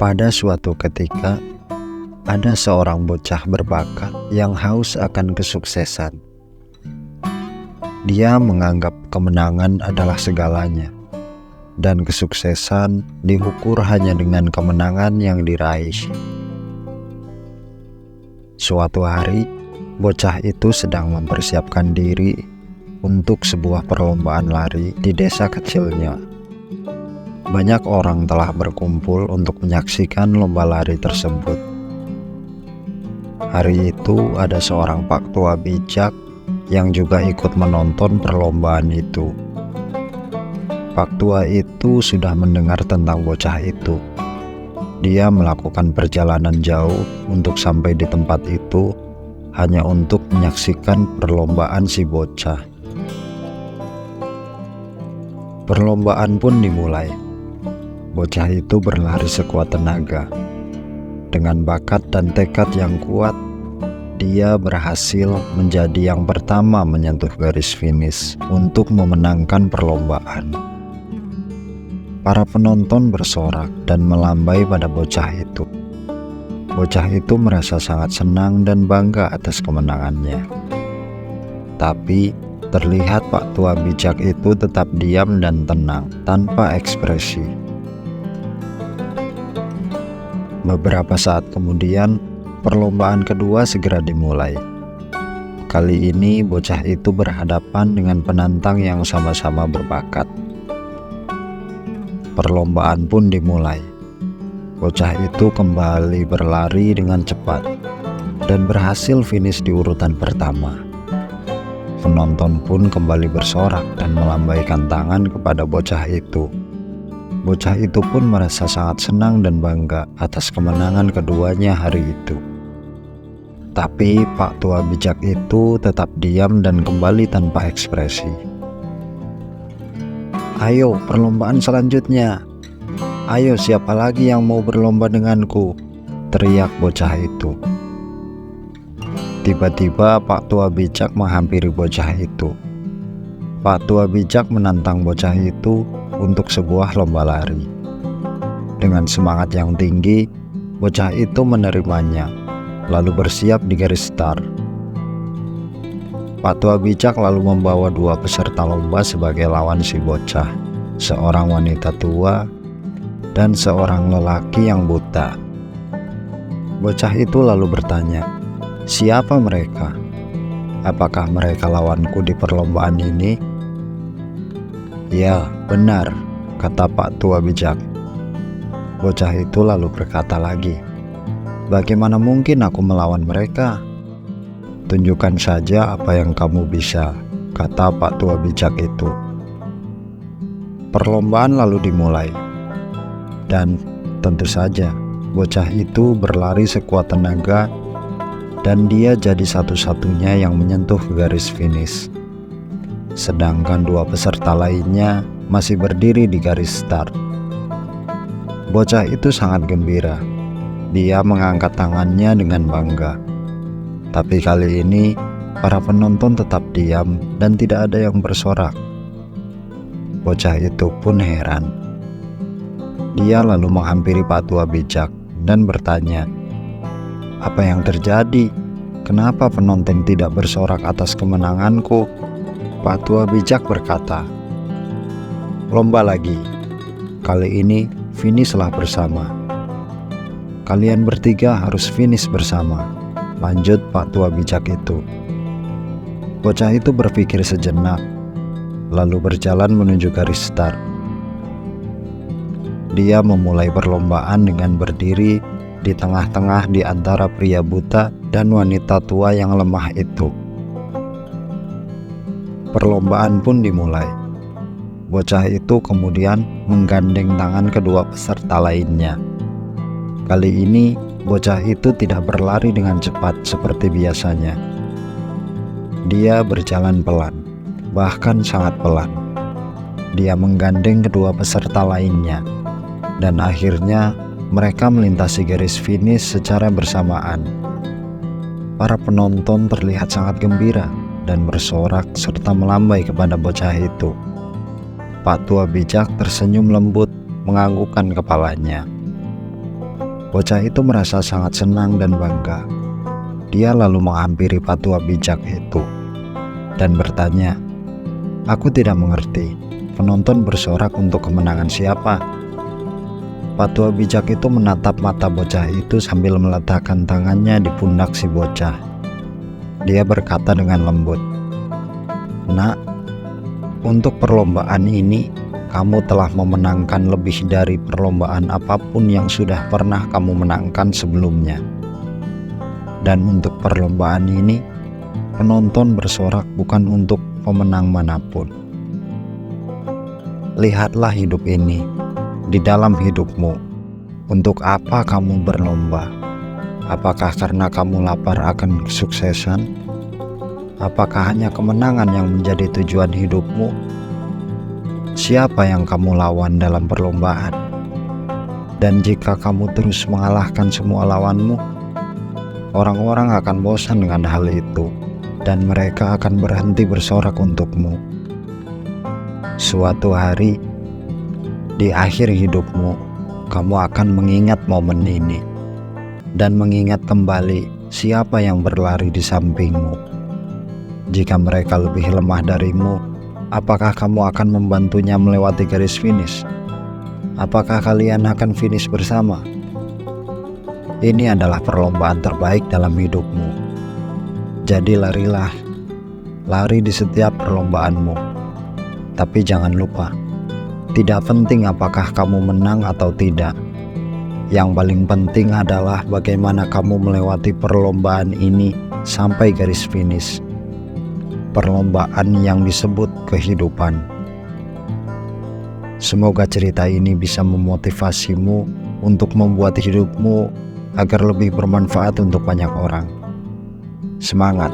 Pada suatu ketika, ada seorang bocah berbakat yang haus akan kesuksesan. Dia menganggap kemenangan adalah segalanya, dan kesuksesan diukur hanya dengan kemenangan yang diraih. Suatu hari, bocah itu sedang mempersiapkan diri untuk sebuah perlombaan lari di desa kecilnya. Banyak orang telah berkumpul untuk menyaksikan lomba lari tersebut. Hari itu ada seorang pak tua bijak yang juga ikut menonton perlombaan itu. Pak tua itu sudah mendengar tentang bocah itu. Dia melakukan perjalanan jauh untuk sampai di tempat itu hanya untuk menyaksikan perlombaan si bocah. Perlombaan pun dimulai. Bocah itu berlari sekuat tenaga. Dengan bakat dan tekad yang kuat, dia berhasil menjadi yang pertama menyentuh garis finish untuk memenangkan perlombaan. Para penonton bersorak dan melambai pada bocah itu. Bocah itu merasa sangat senang dan bangga atas kemenangannya. Tapi terlihat pak tua bijak itu tetap diam dan tenang tanpa ekspresi. Beberapa saat kemudian, perlombaan kedua segera dimulai. Kali ini bocah itu berhadapan dengan penantang yang sama-sama berbakat. Perlombaan pun dimulai. Bocah itu kembali berlari dengan cepat dan berhasil finish di urutan pertama. Penonton pun kembali bersorak dan melambaikan tangan kepada bocah itu. Bocah itu pun merasa sangat senang dan bangga atas kemenangan keduanya hari itu. Tapi pak tua bijak itu tetap diam dan kembali tanpa ekspresi. "Ayo, perlombaan selanjutnya. Ayo, siapa lagi yang mau berlomba denganku?" teriak bocah itu. Tiba-tiba pak tua bijak menghampiri bocah itu. Pak tua bijak menantang bocah itu untuk sebuah lomba lari. Dengan semangat yang tinggi, bocah itu menerimanya, lalu bersiap di garis start. Pak tua bijak lalu membawa dua peserta lomba sebagai lawan si bocah, seorang wanita tua dan seorang lelaki yang buta. Bocah itu lalu bertanya, "Siapa mereka? Apakah mereka lawanku di perlombaan ini?" "Ya, benar," kata pak tua bijak. Bocah itu lalu berkata lagi, "Bagaimana mungkin aku melawan mereka? Tunjukkan saja apa yang kamu bisa," kata pak tua bijak itu. Perlombaan lalu dimulai. Dan tentu saja, bocah itu berlari sekuat tenaga dan dia jadi satu-satunya yang menyentuh garis finish. Sedangkan dua peserta lainnya masih berdiri di garis start. Bocah itu sangat gembira. Dia mengangkat tangannya dengan bangga. Tapi kali ini, para penonton tetap diam dan tidak ada yang bersorak. Bocah itu pun heran. Dia lalu menghampiri pak tua bijak dan bertanya, "Apa yang terjadi? Kenapa penonton tidak bersorak atas kemenanganku?" Pak tua bijak berkata, "Lomba lagi. Kali ini finishlah bersama. Kalian bertiga harus finish bersama," lanjut pak tua bijak itu. Bocah itu berpikir sejenak, lalu berjalan menuju garis start. Dia memulai perlombaan dengan berdiri di tengah-tengah di antara pria buta dan wanita tua yang lemah itu. Perlombaan pun dimulai. Bocah itu kemudian menggandeng tangan kedua peserta lainnya. Kali ini, bocah itu tidak berlari dengan cepat seperti biasanya. Dia berjalan pelan, bahkan sangat pelan. Dia menggandeng kedua peserta lainnya, dan akhirnya mereka melintasi garis finish secara bersamaan. Para penonton terlihat sangat gembira dan bersorak serta melambai kepada bocah itu. Pak tua bijak tersenyum lembut menganggukkan kepalanya. Bocah itu merasa sangat senang dan bangga. Dia lalu menghampiri patua bijak itu dan bertanya, "Aku tidak mengerti, penonton bersorak untuk kemenangan siapa?" Patua bijak itu menatap mata bocah itu sambil meletakkan tangannya di pundak si bocah. Dia berkata dengan lembut, "Nak, untuk perlombaan ini, kamu telah memenangkan lebih dari perlombaan apapun yang sudah pernah kamu menangkan sebelumnya. Dan untuk perlombaan ini, penonton bersorak bukan untuk pemenang manapun. Lihatlah hidup ini, di dalam hidupmu, untuk apa kamu berlomba? Apakah karena kamu lapar akan kesuksesan? Apakah hanya kemenangan yang menjadi tujuan hidupmu? Siapa yang kamu lawan dalam perlombaan? Dan jika kamu terus mengalahkan semua lawanmu, orang-orang akan bosan dengan hal itu, dan mereka akan berhenti bersorak untukmu. Suatu hari, di akhir hidupmu, kamu akan mengingat momen ini, dan mengingat kembali siapa yang berlari di sampingmu. Jika mereka lebih lemah darimu, apakah kamu akan membantunya melewati garis finish? Apakah kalian akan finish bersama? Ini adalah perlombaan terbaik dalam hidupmu. Jadi larilah, lari di setiap perlombaanmu. Tapi jangan lupa, tidak penting apakah kamu menang atau tidak. Yang paling penting adalah bagaimana kamu melewati perlombaan ini sampai garis finish. Perlombaan yang disebut kehidupan. Semoga cerita ini bisa memotivasimu untuk membuat hidupmu agar lebih bermanfaat untuk banyak orang. Semangat!